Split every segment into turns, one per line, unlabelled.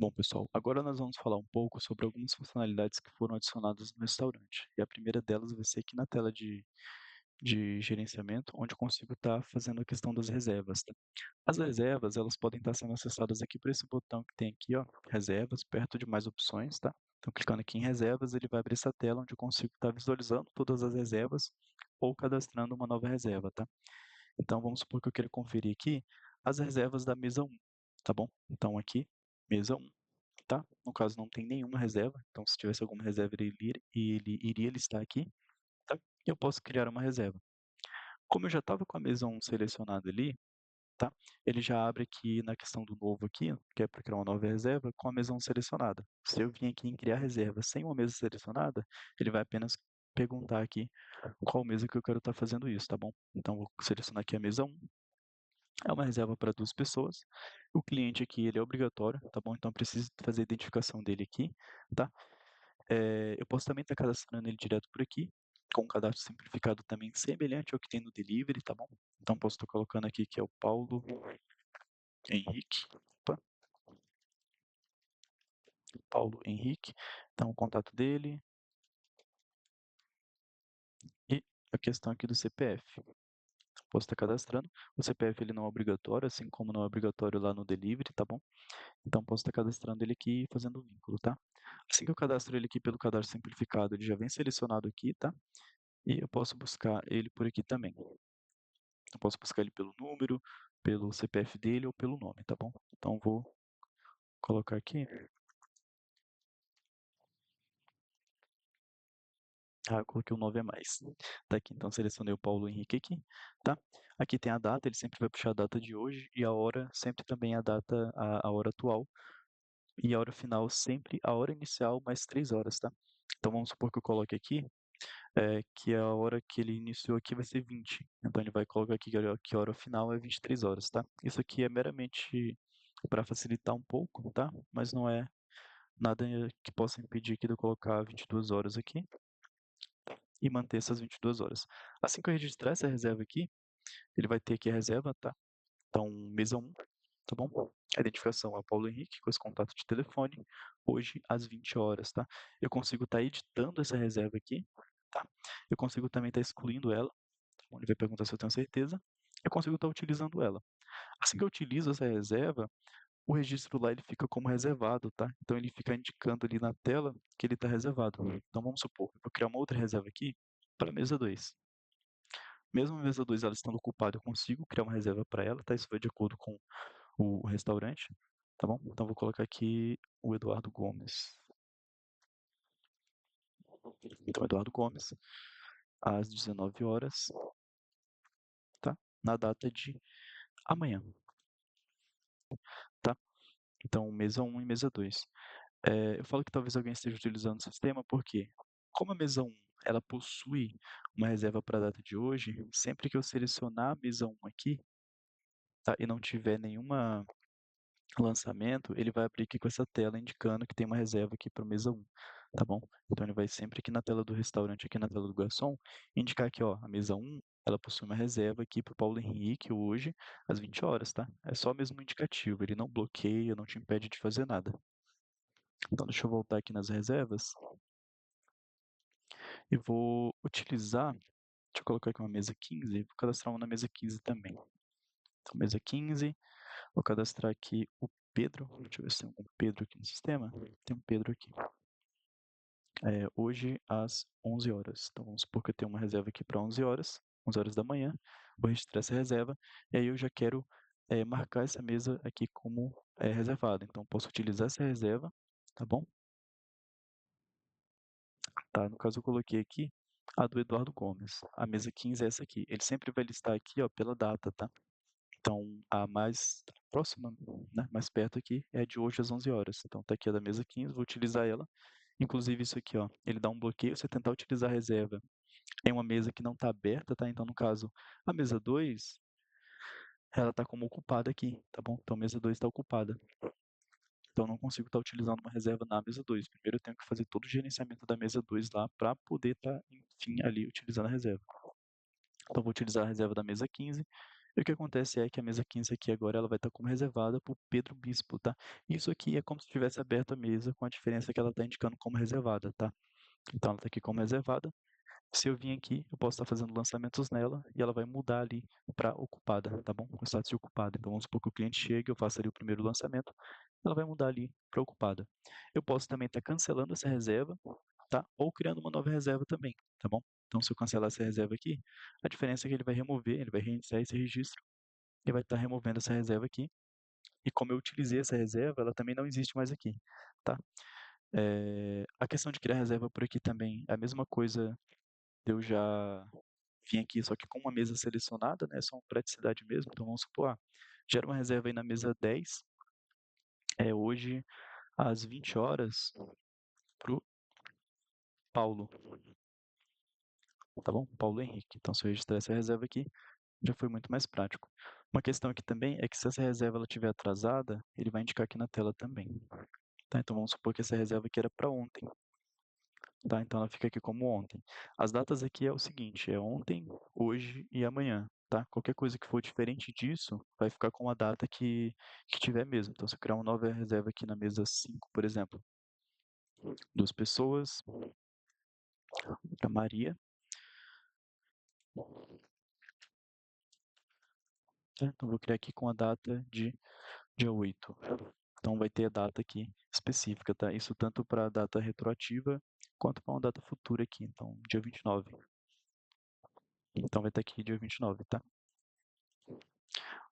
Bom, pessoal, agora nós vamos falar um pouco sobre algumas funcionalidades que foram adicionadas no restaurante. E a primeira delas vai ser aqui na tela de gerenciamento, onde eu consigo estar fazendo a questão das reservas, tá? As reservas, elas podem estar sendo acessadas aqui por esse botão que tem aqui, ó, reservas, perto de mais opções, tá? Então, clicando aqui em reservas, ele vai abrir essa tela onde eu consigo estar visualizando todas as reservas ou cadastrando uma nova reserva, tá? Então, vamos supor que eu queira conferir aqui as reservas da mesa 1, tá bom? Então, aqui, mesa 1. Tá? No caso, não tem nenhuma reserva, então se tivesse alguma reserva, ele iria listar aqui, tá? E eu posso criar uma reserva. Como eu já estava com a mesa 1 selecionada ali, tá? Ele já abre aqui na questão do novo aqui, que é para criar uma nova reserva, com a mesa 1 selecionada. Se eu vim aqui em criar reserva sem uma mesa selecionada, ele vai apenas perguntar aqui qual mesa que eu quero estar fazendo isso, tá bom? Então, vou selecionar aqui a mesa 1, é uma reserva para 2 pessoas. O cliente aqui, ele é obrigatório, tá bom? Então, eu preciso fazer a identificação dele aqui, tá? Eu posso também estar cadastrando ele direto por aqui, com um cadastro simplificado também semelhante ao que tem no delivery, tá bom? Então, posso estar colocando aqui que é o Paulo Henrique. Opa, Paulo Henrique. Então, o contato dele e a questão aqui do CPF. Posso estar cadastrando. O CPF ele não é obrigatório, assim como não é obrigatório lá no delivery, tá bom? Então, posso estar cadastrando ele aqui e fazendo o vínculo, tá? Assim que eu cadastro ele aqui pelo cadastro simplificado, ele já vem selecionado aqui, tá? E eu posso buscar ele por aqui também. Eu posso buscar ele pelo número, pelo CPF dele ou pelo nome, tá bom? Então, vou colocar aqui. Ah, eu coloquei o 9 a mais. Tá aqui, então selecionei o Paulo Henrique aqui, tá? Aqui tem a data, ele sempre vai puxar a data de hoje e a hora, sempre também a data, a hora atual. E a hora final, sempre a hora inicial mais 3 horas, tá? Então vamos supor que eu coloque aqui, que a hora que ele iniciou aqui vai ser 20. Então ele vai colocar aqui que a hora final é 23 horas, tá? Isso aqui é meramente para facilitar um pouco, tá? Mas não é nada que possa impedir aqui de eu colocar 22 horas aqui e manter essas 22 horas. Assim que eu registrar essa reserva aqui, ele vai ter aqui a reserva, tá? Então, mesa 1, tá bom? A identificação é o Paulo Henrique, com esse contato de telefone, hoje às 20 horas, tá? Eu consigo estar editando essa reserva aqui, tá? Eu consigo também estar excluindo ela, tá bom? Ele vai perguntar se eu tenho certeza. Eu consigo estar utilizando ela. Assim que eu utilizo essa reserva, o registro lá ele fica como reservado, tá? Então ele fica indicando ali na tela que ele está reservado. Então vamos supor, eu vou criar uma outra reserva aqui para a mesa 2. Mesmo a mesa 2 ela estando ocupada, eu consigo criar uma reserva para ela, tá? Isso vai de acordo com o restaurante, tá bom? Então vou colocar aqui o Eduardo Gomes. Então, Eduardo Gomes, às 19 horas, tá? Na data de amanhã, tá? Então, mesa 1 e mesa 2. Eu falo que talvez alguém esteja utilizando o sistema, porque como a mesa 1 ela possui uma reserva para a data de hoje, sempre que eu selecionar a mesa 1 aqui, tá, e não tiver nenhuma lançamento, ele vai abrir aqui com essa tela indicando que tem uma reserva aqui para mesa 1, tá bom? Então ele vai sempre aqui na tela do restaurante, aqui na tela do garçom, indicar que, ó, a mesa 1, ela possui uma reserva aqui para o Paulo Henrique hoje às 20 horas, tá? É só mesmo um indicativo, ele não bloqueia, não te impede de fazer nada. Então deixa eu voltar aqui nas reservas e vou utilizar, deixa eu colocar aqui uma mesa 15, vou cadastrar uma na mesa 15 também. Então mesa 15, vou cadastrar aqui o Pedro, deixa eu ver se tem algum Pedro aqui no sistema. Tem um Pedro aqui. Hoje às 11 horas. Então vamos supor que eu tenho uma reserva aqui para 11 horas, 11 horas da manhã. Vou registrar essa reserva e aí eu já quero marcar essa mesa aqui como reservada. Então posso utilizar essa reserva, tá bom? Tá, no caso eu coloquei aqui a do Eduardo Gomes. A mesa 15 é essa aqui. Ele sempre vai listar aqui, ó, pela data, tá? Então a mais próxima, né, mais perto aqui é a de hoje às 11 horas. Então tá aqui a da mesa 15, vou utilizar ela. Inclusive isso aqui, ó, ele dá um bloqueio se você tentar utilizar a reserva em uma mesa que não está aberta, tá? Então, no caso, a mesa 2, ela está como ocupada aqui, tá bom? Então, a mesa 2 está ocupada. Então, eu não consigo estar utilizando uma reserva na mesa 2. Primeiro, eu tenho que fazer todo o gerenciamento da mesa 2 lá para poder estar, enfim, ali utilizando a reserva. Então, vou utilizar a reserva da mesa 15 E o que acontece é que a mesa 15 aqui agora ela vai estar como reservada para o Pedro Bispo, tá. Isso aqui é como se tivesse aberto a mesa, com a diferença que ela está indicando como reservada, tá. Então ela está aqui como reservada. Se eu vim aqui, eu posso estar fazendo lançamentos nela e ela vai mudar ali para ocupada, tá bom? Com status de ocupada. Então vamos supor que o cliente chega, eu faço ali o primeiro lançamento, ela vai mudar ali para ocupada. Eu posso também estar cancelando essa reserva, tá? Ou criando uma nova reserva também, tá bom? Então se eu cancelar essa reserva aqui, a diferença é que ele vai remover, ele vai reiniciar esse registro e vai estar removendo essa reserva aqui. E como eu utilizei essa reserva, ela também não existe mais aqui, tá? A questão de criar reserva por aqui também é a mesma coisa. Eu já vim aqui só que com uma mesa selecionada, né, só uma praticidade mesmo, então vamos supor, gera uma reserva aí na mesa 10, hoje às 20 horas para o Paulo, tá bom? Paulo Henrique. Então se eu registrar essa reserva aqui, já foi muito mais prático. Uma questão aqui também é que se essa reserva ela estiver atrasada, ele vai indicar aqui na tela também, tá? Então vamos supor que essa reserva aqui era para ontem, tá? Então ela fica aqui como ontem. As datas aqui é o seguinte, é ontem, hoje e amanhã, tá? Qualquer coisa que for diferente disso, vai ficar com a data que tiver mesmo. Então se eu criar uma nova reserva aqui na mesa 5, por exemplo, 2 pessoas, para Maria, tá? Então vou criar aqui com a data de dia 8. Então vai ter a data aqui específica, tá? Isso tanto para a data retroativa quanto para uma data futura aqui, então dia 29. Então vai estar aqui dia 29, tá?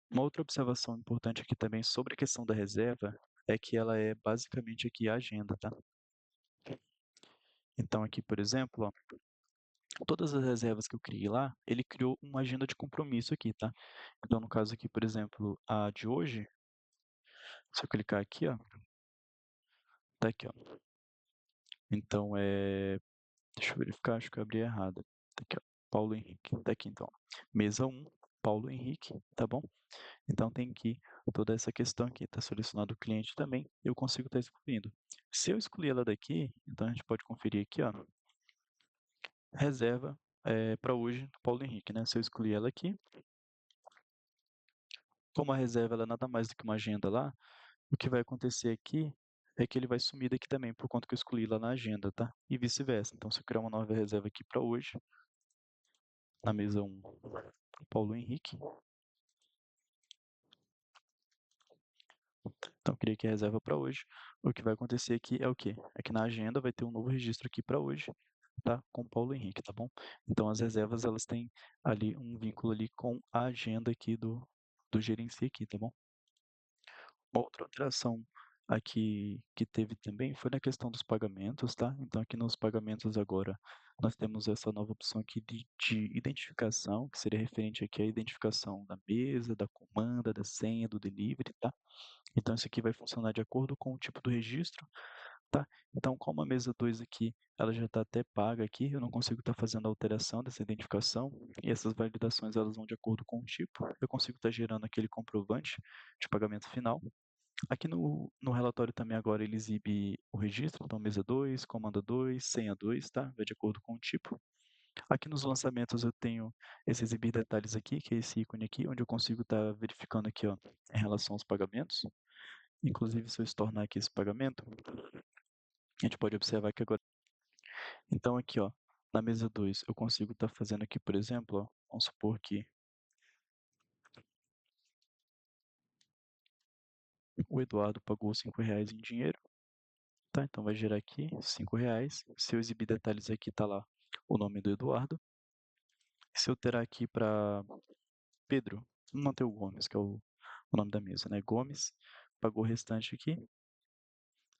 Uma outra observação importante aqui também sobre a questão da reserva é que ela é basicamente aqui a agenda, tá? Então aqui, por exemplo, todas as reservas que eu criei lá, ele criou uma agenda de compromisso aqui, tá? Então no caso aqui, por exemplo, a de hoje, se eu clicar aqui, ó, tá aqui, ó. Então deixa eu verificar, acho que eu abri errado. Tá aqui, ó, Paulo Henrique, tá aqui então. Mesa 1, Paulo Henrique, tá bom? Então tem que toda essa questão aqui, está selecionado o cliente também, eu consigo estar excluindo. Se eu excluir ela daqui, então a gente pode conferir aqui, ó, reserva para hoje do Paulo Henrique, né? Se eu excluir ela aqui, como a reserva ela é nada mais do que uma agenda lá, o que vai acontecer aqui é que ele vai sumir daqui também, por conta que eu excluí lá na agenda, tá? E vice-versa. Então, se eu criar uma nova reserva aqui para hoje, na mesa 1, Paulo Henrique, então, eu criei aqui a reserva para hoje. O que vai acontecer aqui é o quê? É que na agenda vai ter um novo registro aqui para hoje, tá? Com Paulo Henrique, tá bom? Então, as reservas, elas têm ali um vínculo ali com a agenda aqui do gerencia aqui, tá bom? Uma outra alteração aqui que teve também foi na questão dos pagamentos, tá? Então, aqui nos pagamentos agora, nós temos essa nova opção aqui de identificação, que seria referente aqui à identificação da mesa, da comanda, da senha, do delivery, tá? Então isso aqui vai funcionar de acordo com o tipo do registro, tá? Então como a mesa 2 aqui, ela já está até paga aqui, eu não consigo estar fazendo a alteração dessa identificação, e essas validações elas vão de acordo com o tipo, eu consigo estar gerando aquele comprovante de pagamento final. Aqui no relatório também agora ele exibe o registro, então mesa 2, comanda 2, senha 2, tá? Vai de acordo com o tipo. Aqui nos lançamentos eu tenho esse exibir detalhes aqui, que é esse ícone aqui, onde eu consigo estar verificando aqui, ó, em relação aos pagamentos. Inclusive, se eu estornar aqui esse pagamento, a gente pode observar que agora. Então, aqui, ó, na mesa 2, eu consigo estar fazendo aqui, por exemplo, ó, vamos supor que o Eduardo pagou R$ 5 em dinheiro, tá? Então, vai gerar aqui R$ 5. Se eu exibir detalhes aqui, tá lá o nome do Eduardo. Se eu ter aqui para Pedro, vamos manter o Gomes, que é o nome da mesa, né? Gomes pagou o restante aqui.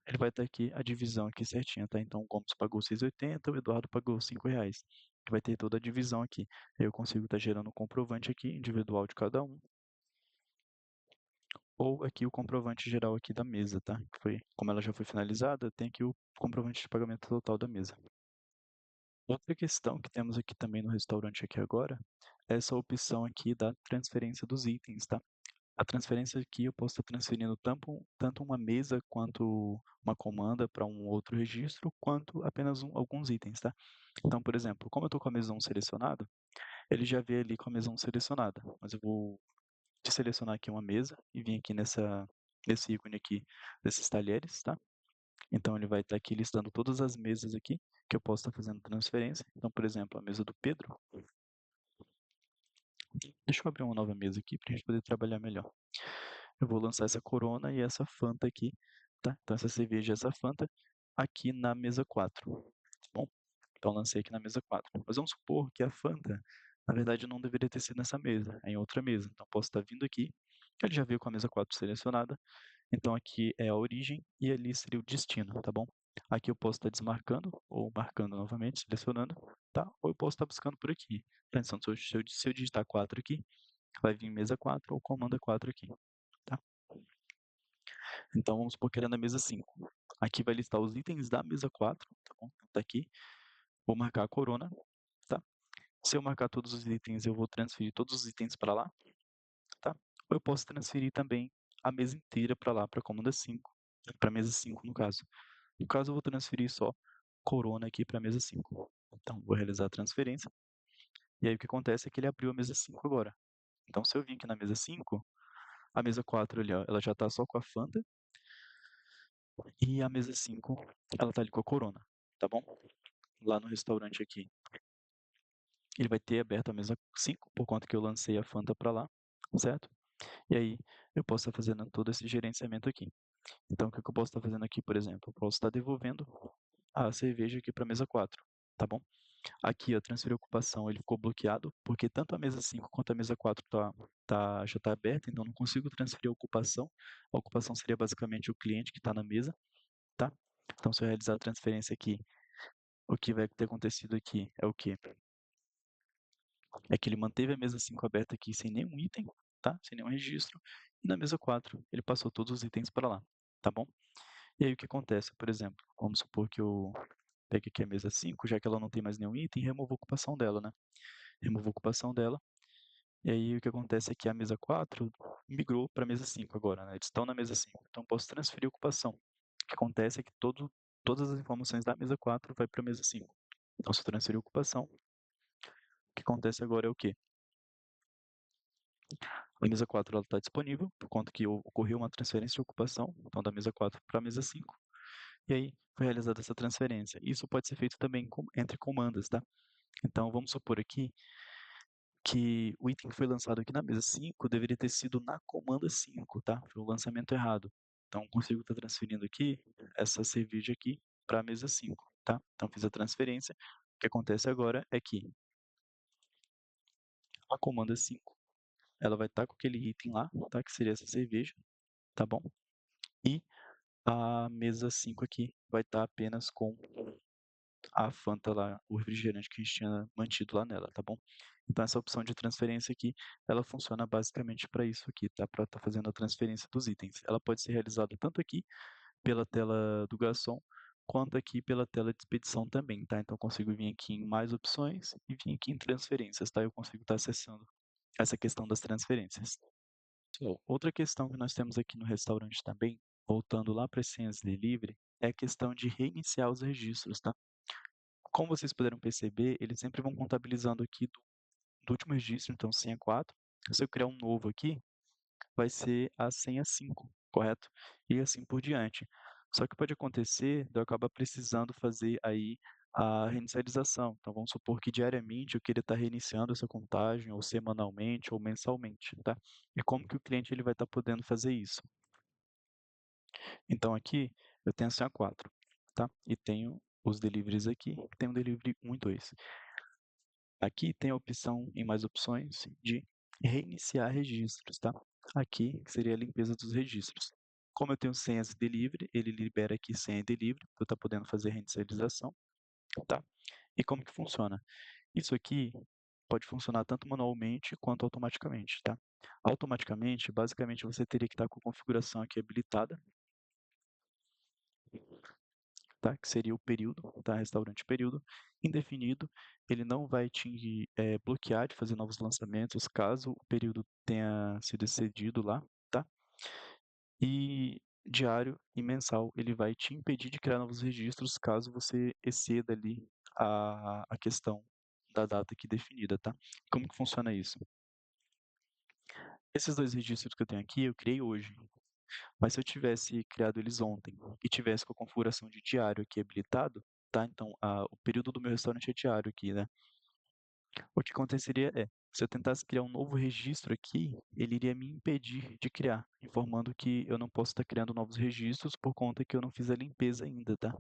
Ele vai ter aqui a divisão aqui certinha, tá? Então o Gomes pagou 6,80, o Eduardo pagou R$ 5. Vai ter toda a divisão aqui. Aí eu consigo estar gerando um comprovante aqui, individual de cada um, ou aqui o comprovante geral aqui da mesa, tá? Que foi, como ela já foi finalizada, tem aqui o comprovante de pagamento total da mesa. Outra questão que temos aqui também no restaurante aqui agora, é essa opção aqui da transferência dos itens, tá? A transferência aqui eu posso estar transferindo tanto uma mesa quanto uma comanda para um outro registro, quanto apenas alguns itens, tá? Então, por exemplo, como eu estou com a mesa 1 selecionada, ele já vê ali com a mesa 1 selecionada, mas eu vou selecionar aqui uma mesa e vir aqui nesse ícone aqui desses talheres, tá? Então ele vai estar aqui listando todas as mesas aqui que eu posso estar fazendo transferência. Então, por exemplo, a mesa do Pedro. Deixa eu abrir uma nova mesa aqui para a gente poder trabalhar melhor. Eu vou lançar essa Corona e essa Fanta aqui, tá? Então essa cerveja e essa Fanta aqui na mesa 4, tá bom? Então lancei aqui na mesa 4. Mas vamos supor que a Fanta, na verdade, não deveria ter sido nessa mesa, é em outra mesa. Então posso estar vindo aqui, ele já veio com a mesa 4 selecionada, então aqui é a origem e ali seria o destino, tá bom? Aqui eu posso estar desmarcando ou marcando novamente, selecionando, tá? Ou eu posso estar buscando por aqui. Tá? Então se eu digitar 4 aqui, vai vir mesa 4 ou comanda 4 aqui, tá? Então vamos supor que era na mesa 5. Aqui vai listar os itens da mesa 4, tá bom? Então tá aqui. Vou marcar a corona, tá? Se eu marcar todos os itens, eu vou transferir todos os itens para lá, tá? Ou eu posso transferir também a mesa inteira para lá, para a comanda 5, para a mesa 5 no caso. No caso, eu vou transferir só corona aqui para a mesa 5. Então, vou realizar a transferência. E aí o que acontece é que ele abriu a mesa 5 agora. Então, se eu vim aqui na mesa 5, a mesa 4 ali, ó, ela já está só com a Fanta, e a mesa 5, ela tá ali com a corona, tá bom? Lá no restaurante aqui, ele vai ter aberto a mesa 5, por conta que eu lancei a Fanta para lá, certo? E aí, eu posso estar fazendo todo esse gerenciamento aqui. Então, o que que eu posso estar fazendo aqui, por exemplo? Eu posso estar devolvendo a cerveja aqui para a mesa 4, tá bom? Aqui, ó, transferir ocupação, ele ficou bloqueado, porque tanto a mesa 5 quanto a mesa 4 já está aberta, então não consigo transferir a ocupação. A ocupação seria basicamente o cliente que está na mesa, tá? Então, se eu realizar a transferência aqui, o que vai ter acontecido aqui é o quê? É que ele manteve a mesa 5 aberta aqui sem nenhum item, tá? Sem nenhum registro. E na mesa 4, ele passou todos os itens para lá, tá bom? E aí o que acontece? Por exemplo, vamos supor que eu pegue aqui a mesa 5, já que ela não tem mais nenhum item, e removo a ocupação dela, né? Removo a ocupação dela. E aí o que acontece é que a mesa 4 migrou para a mesa 5 agora, né? Eles estão na mesa 5, então posso transferir a ocupação. O que acontece é que todas as informações da mesa 4 vai para a mesa 5. Então se eu transferir a ocupação, o que acontece agora é o quê? A mesa 4 está disponível, por conta que ocorreu uma transferência de ocupação, então da mesa 4 para a mesa 5, e aí foi realizada essa transferência. Isso pode ser feito também entre comandas, tá? Então vamos supor aqui que o item que foi lançado aqui na mesa 5 deveria ter sido na comanda 5, tá? Foi o lançamento errado. Então consigo estar transferindo aqui essa cerveja aqui para a mesa 5, tá? Então fiz a transferência. O que acontece agora é que a comanda 5, ela vai estar com aquele item lá, tá? Que seria essa cerveja, tá bom? E a mesa 5 aqui vai estar apenas com a Fanta lá, o refrigerante que a gente tinha mantido lá nela, tá bom? Então essa opção de transferência aqui, ela funciona basicamente para isso aqui, tá? Para estar fazendo a transferência dos itens. Ela pode ser realizada tanto aqui pela tela do garçom, quanto aqui pela tela de expedição também, tá? Então eu consigo vir aqui em mais opções e vir aqui em transferências, tá? Eu consigo estar acessando essa questão das transferências. Outra questão que nós temos aqui no restaurante também, voltando lá para as senhas de delivery, é a questão de reiniciar os registros, tá? Como vocês puderam perceber, eles sempre vão contabilizando aqui do último registro, então senha 4. Se eu criar um novo aqui, vai ser a senha 5, correto? E assim por diante. Só que pode acontecer de eu acabar precisando fazer aí a reinicialização. Então vamos supor que diariamente eu queria estar reiniciando essa contagem, ou semanalmente, ou mensalmente, tá? E como que o cliente ele vai estar podendo fazer isso? Então aqui eu tenho a senha 4, tá? E tenho os deliveries aqui, tem o delivery 1 e 2. Aqui tem a opção em mais opções de reiniciar registros, tá? Aqui que seria a limpeza dos registros. Como eu tenho senhas delivery, ele libera aqui senha delivery para eu estar podendo fazer reinicialização, tá? E como que funciona? Isso aqui pode funcionar tanto manualmente quanto automaticamente, tá? Automaticamente, basicamente você teria que estar com a configuração aqui habilitada, tá? Que seria o período, tá? Restaurante período indefinido. Ele não vai te bloquear de fazer novos lançamentos caso o período tenha sido excedido lá, tá? E diário e mensal, ele vai te impedir de criar novos registros caso você exceda ali a questão da data aqui definida, tá. Como que funciona isso? Esses 2 registros que eu tenho aqui, eu criei hoje, mas se eu tivesse criado eles ontem e tivesse com a configuração de diário aqui habilitado, tá, então o período do meu restaurante é diário aqui, né. O que aconteceria é, se eu tentasse criar um novo registro aqui, ele iria me impedir de criar, informando que eu não posso estar criando novos registros por conta que eu não fiz a limpeza ainda, tá.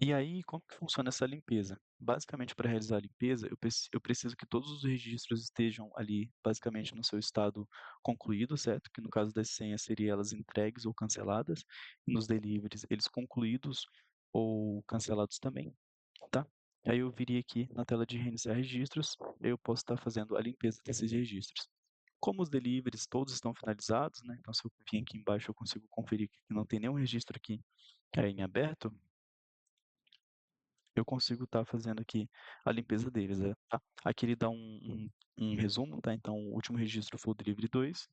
E aí, como que funciona essa limpeza? Basicamente, para realizar a limpeza, eu preciso que todos os registros estejam ali, basicamente, no seu estado concluído, certo? Que no caso das senhas, seria elas entregues ou canceladas, e nos deliveries, eles concluídos ou cancelados também, tá? Aí eu viria aqui na tela de reiniciar registros, eu posso estar fazendo a limpeza desses registros. Como os deliveries todos estão finalizados, né? Então, se eu vir aqui embaixo, eu consigo conferir que não tem nenhum registro aqui em aberto, eu consigo estar fazendo aqui a limpeza deles, tá. Aqui ele dá um resumo, tá, então o último registro foi o delivery 2,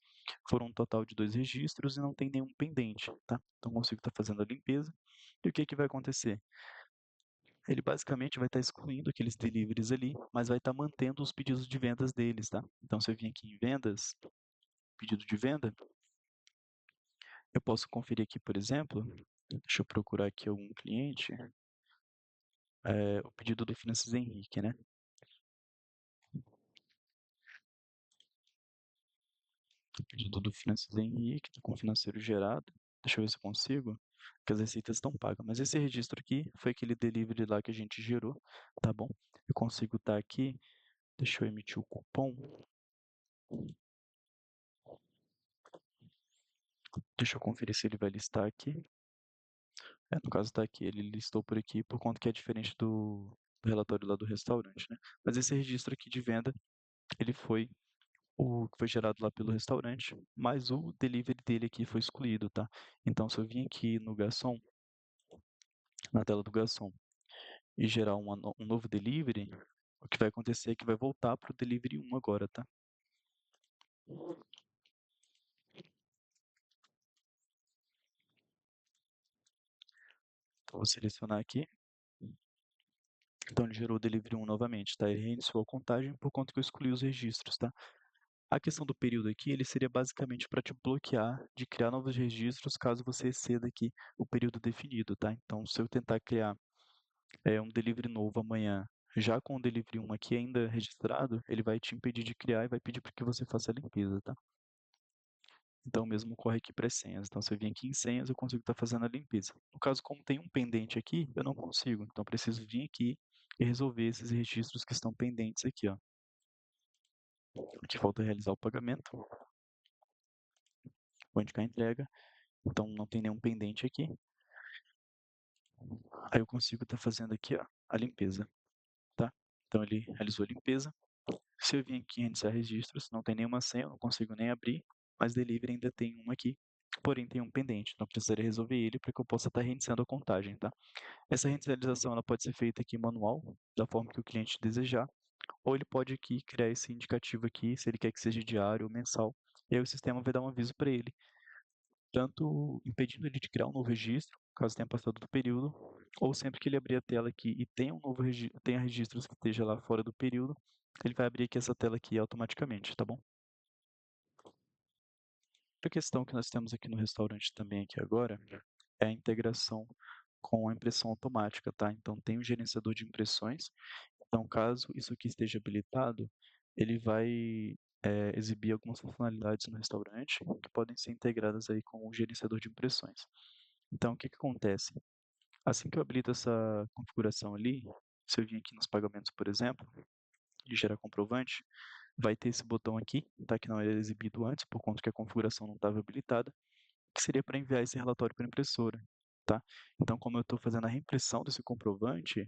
foram um total de 2 registros e não tem nenhum pendente, tá. Então consigo estar fazendo a limpeza, e o que que vai acontecer? Ele basicamente vai estar excluindo aqueles deliveries ali, mas vai estar mantendo os pedidos de vendas deles, tá. Então se eu vim aqui em vendas, pedido de venda, eu posso conferir aqui, por exemplo, deixa eu procurar aqui algum cliente, o pedido do Francis Henrique, né. O pedido do Francis Henrique, tá com o financeiro gerado. Deixa eu ver se eu consigo, porque as receitas estão pagas. Mas esse registro aqui foi aquele delivery lá que a gente gerou, tá bom? Eu consigo estar aqui, deixa eu emitir o cupom, deixa eu conferir se ele vai listar aqui. No caso está aqui, ele listou por aqui por conta que é diferente do relatório lá do restaurante, né? Mas esse registro aqui de venda, ele foi o que foi gerado lá pelo restaurante, mas o delivery dele aqui foi excluído, tá? Então, se eu vim aqui no garçom, na tela do garçom, e gerar um novo delivery, o que vai acontecer é que vai voltar para o delivery 1 agora, tá? Então, vou selecionar aqui. Então, ele gerou o delivery 1 novamente, tá? Ele reiniciou a contagem por conta que eu excluí os registros, tá? A questão do período aqui, ele seria basicamente para te bloquear de criar novos registros caso você exceda aqui o período definido, tá? Então, se eu tentar criar um delivery novo amanhã, já com o delivery 1 aqui ainda registrado, ele vai te impedir de criar e vai pedir para que você faça a limpeza, tá? Então, o mesmo ocorre aqui para as senhas. Então, se eu vim aqui em senhas, eu consigo estar fazendo a limpeza. No caso, como tem um pendente aqui, eu não consigo. Então, eu preciso vir aqui e resolver esses registros que estão pendentes aqui, ó. Aqui falta realizar o pagamento, vou indicar a entrega. Então, não tem nenhum pendente aqui. Aí eu consigo estar fazendo aqui, ó, a limpeza, tá? Então, ele realizou a limpeza. Se eu vim aqui em iniciar registros, não tem nenhuma senha, eu não consigo nem abrir, mas delivery ainda tem um aqui, porém tem um pendente, então eu precisaria resolver ele para que eu possa estar reiniciando a contagem, tá? Essa reinicialização ela pode ser feita aqui manual, da forma que o cliente desejar, ou ele pode aqui criar esse indicativo aqui, se ele quer que seja diário ou mensal, e aí o sistema vai dar um aviso para ele, tanto impedindo ele de criar um novo registro, caso tenha passado do período, ou sempre que ele abrir a tela aqui e tenha um novo tenha registros que esteja lá fora do período, ele vai abrir aqui essa tela aqui automaticamente, tá bom? Outra questão que nós temos aqui no restaurante também aqui agora é a integração com a impressão automática, tá? Então tem um gerenciador de impressões. Então, caso isso aqui esteja habilitado, ele vai exibir algumas funcionalidades no restaurante que podem ser integradas aí com o gerenciador de impressões. Então, o que que acontece? Assim que eu habilito essa configuração ali, se eu vir aqui nos pagamentos, por exemplo, e gerar comprovante, vai ter esse botão aqui, tá? Que não era exibido antes, por conta que a configuração não estava habilitada, que seria para enviar esse relatório para a impressora, tá? Então, como eu estou fazendo a reimpressão desse comprovante,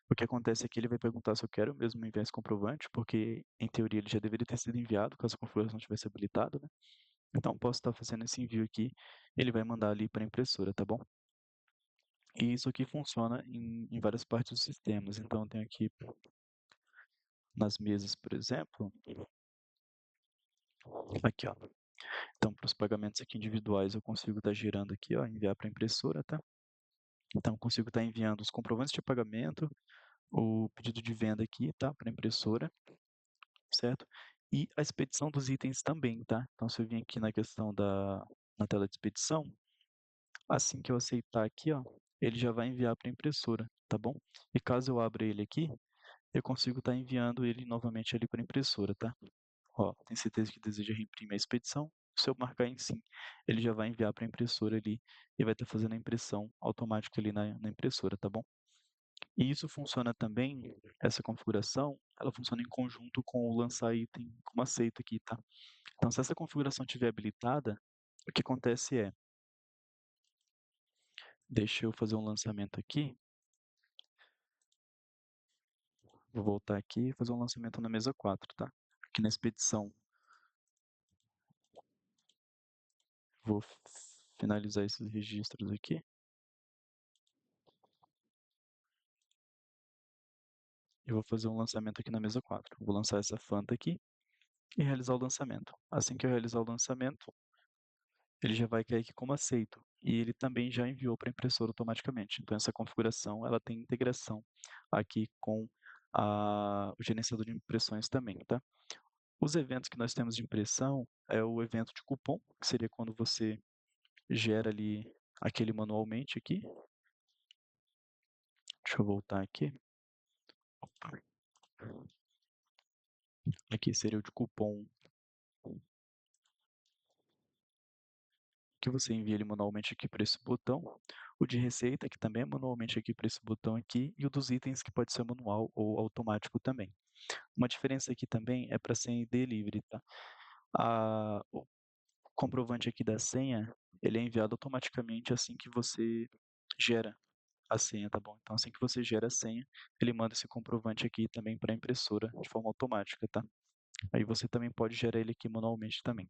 o que acontece é que ele vai perguntar se eu quero mesmo enviar esse comprovante, porque, em teoria, ele já deveria ter sido enviado, caso a configuração tivesse habilitada, né? Então, posso estar fazendo esse envio aqui, ele vai mandar ali para a impressora, tá bom? E isso aqui funciona em várias partes dos sistemas. Então, eu tenho aqui nas mesas, por exemplo, aqui, ó. Então, para os pagamentos aqui individuais, eu consigo estar gerando aqui, ó, enviar para a impressora, tá? Então, eu consigo estar enviando os comprovantes de pagamento, o pedido de venda aqui, tá, para impressora, certo? E a expedição dos itens também, tá? Então se eu vim aqui na questão na tela de expedição, assim que eu aceitar aqui, ó, ele já vai enviar para a impressora, tá bom? E caso eu abra ele aqui, eu consigo estar enviando ele novamente ali para a impressora, tá? Ó, tem certeza que deseja reimprimir a expedição? Se eu marcar em sim, ele já vai enviar para a impressora ali e vai estar fazendo a impressão automática ali na impressora, tá bom? E isso funciona também, essa configuração, ela funciona em conjunto com o lançar item como aceito aqui, tá? Então, se essa configuração estiver habilitada, o que acontece é, deixa eu fazer um lançamento aqui, vou voltar aqui e fazer um lançamento na mesa 4, tá? Aqui na expedição, vou finalizar esses registros aqui e vou fazer um lançamento aqui na mesa 4. Vou lançar essa Fanta aqui e realizar o lançamento. Assim que eu realizar o lançamento, ele já vai cair aqui como aceito e ele também já enviou para a impressora automaticamente. Então essa configuração, ela tem integração aqui com o gerenciador de impressões também, tá? Os eventos que nós temos de impressão é o evento de cupom, que seria quando você gera ali aquele manualmente aqui. Deixa eu voltar aqui. Opa. Aqui seria o de cupom que você envia ele manualmente aqui para esse botão, o de receita, que também é manualmente aqui para esse botão aqui, e o dos itens, que pode ser manual ou automático também. Uma diferença aqui também é para senha e delivery, tá? O comprovante aqui da senha, ele é enviado automaticamente assim que você gera a senha, tá bom? Então, assim que você gera a senha, ele manda esse comprovante aqui também para a impressora de forma automática, tá? Aí você também pode gerar ele aqui manualmente também.